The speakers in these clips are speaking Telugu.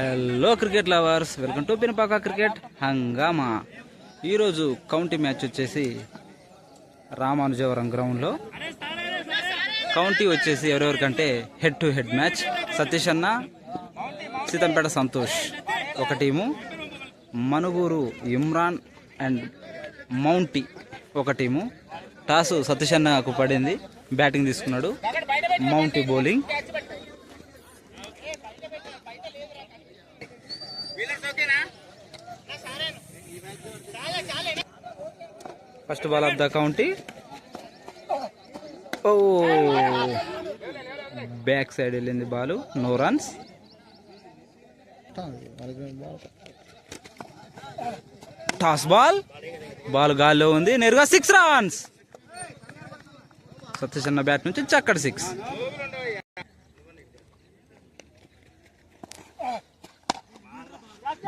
Hello cricket lovers, welcome to Pinapaka cricket Hungama. ఈరోజు కౌంటీ మ్యాచ్ వచ్చేసి రామానుజవరం గ్రౌండ్లో. కౌంటీ వచ్చేసి ఎవరెవరికంటే head to head match. Satish అన్న, సీతంపేట సంతోష్ ఒక team, Manuguru Imran and Monty ఒక టీము. టాసు సతీష్ అన్నకు పడింది, బ్యాటింగ్ తీసుకున్నాడు. Monty bowling. First ball of the county. Oh, back side వెళ్ళింది ball, no runs. Toss ball, ball గాల్లో ఉంది, నేరుగా 6 రన్స్. సతీష్ అన్న బ్యాట్ నుంచి చక్కటి 6.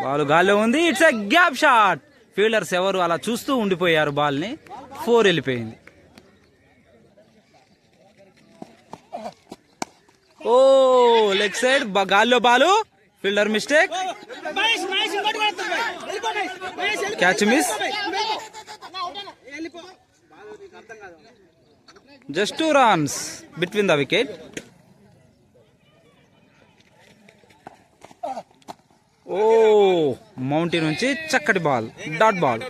బాల్ గాల్లో ఉంది, it's a gap shot. Fielders ఎవరు అలా చూస్తూ ఉండిపోయారు, బాల్ ని 4 వెళ్ళిపోయింది. ఓ, లెగ్ సైడ్ గాల్లో ball, fielder mistake, catch miss. Just 2 runs between the wicket. Oh, Monty నుంచి చక్కటి ball, dot ball.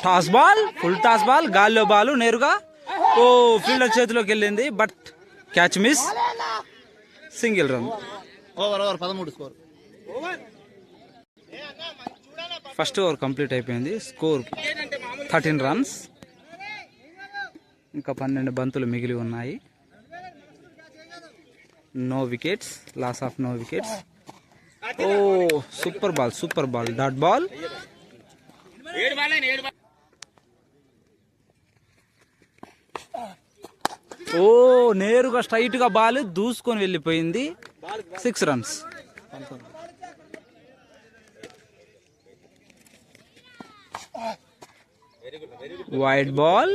Toss ball, full toss ball, గాల్లో బాల్ నేరుగా. ఓ, ఫీల్డర్ చేతిలోకి వెళ్ళింది, but catch miss. Single run. Over 13 score. First over complete అయిపోయింది. Score 13 runs. ఇంకా 12 బంతులు మిగిలి ఉన్నాయి. No wickets, loss of no wickets. Oh, super ball, super ball, dot ball. Oh, నేరుగా స్ట్రైట్ గా బాల్ దూసుకొని వెళ్ళిపోయింది. 6 runs. వైడ్ బాల్,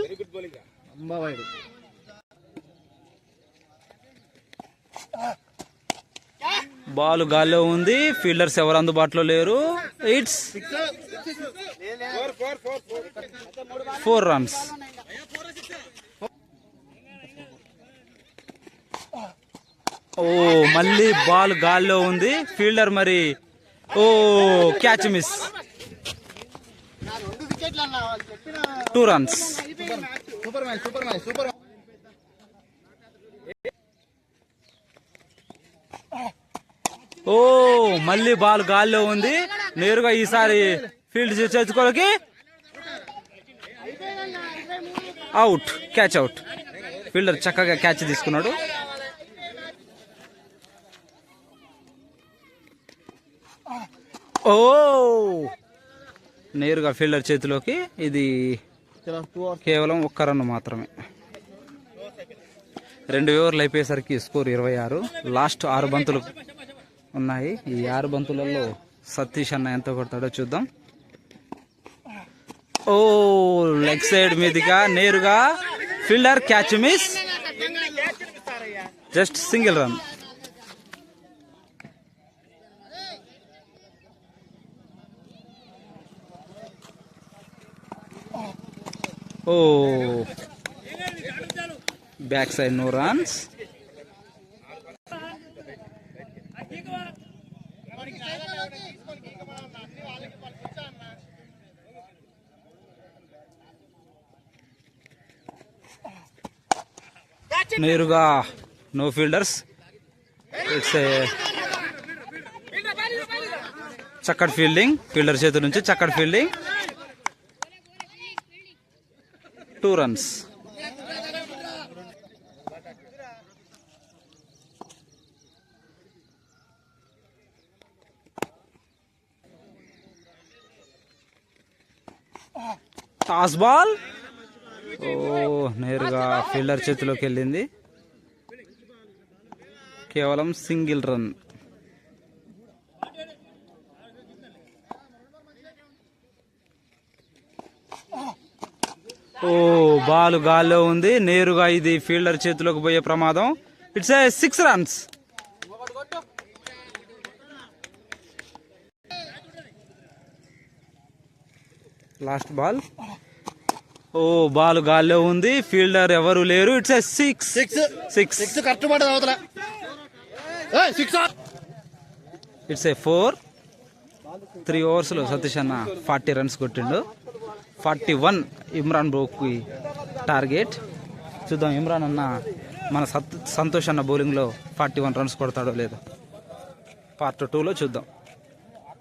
బాల్ గాల్లో ఉంది, ఫీల్డర్స్ ఎవరు అందుబాటులో లేరు. It's 4 runs. ఓ, మళ్ళీ బాల్ గాల్లో ఉంది, ఫీల్డర్ మరి. Oh, catch miss. 2 runs. Oh, మళ్ళీ బాల్ గాల్లో ఉంది, నేరుగా ఈసారి ఫీల్డ్ చేర్చుకోలకి అవుట్, క్యాచ్ అవుట్. ఫీల్డర్ చక్కగా క్యాచ్ తీసుకున్నాడు. ఓ, నేరుగా ఫీల్డర్ చేతిలోకి. ఇది కేవలం 1 run మాత్రమే. 2 ఓవర్లు అయిపోయేసరికి స్కోర్ 26. లాస్ట్ 6 బంతులు ఉన్నాయి. ఈ 6 బంతులలో సతీష్ అన్న ఎంత కొడతాడో చూద్దాం. ఓ, లెగ్ సైడ్ మీదుగా నేరుగా fielder, catch miss. Just single run. Oh, back side no runs. నేరుగా నో ఫీల్డర్స్. ఇట్స్ చక్కటి ఫీల్డింగ్, ఫీల్డర్ చేతి నుంచి చక్కటి fielding. 2 runs. Toss ball. Oh, నేరుగా ఫీల్డర్ చేతిలోకి వెళ్ళింది, కేవలం సింగిల్ రన్. ఓ బాల్ గాల్లో ఉంది, నేరుగా ఇది ఫీల్డర్ చేతిలోకి పోయే ప్రమాదం. It's a 6 runs. Last ball. ఓ బాల్ గాల్లో ఉంది, ఫీల్డర్ ఎవరు లేరు. It's a 6. సిక్స్ కరెక్ట్ పడదు అవతల. సిక్స్. It's a 4. 3 ఓవర్స్లో సతీష్ అన్న 40 రన్స్ కొట్టిండు. 41 ఇమ్రాన్ బ్రోకి టార్గెట్. చూద్దాం ఇమ్రాన్ అన్న మన సంతోష్ అన్న బౌలింగ్లో 41 రన్స్ కొడతాడో లేదో. పార్ట్ 2లో చూద్దాం.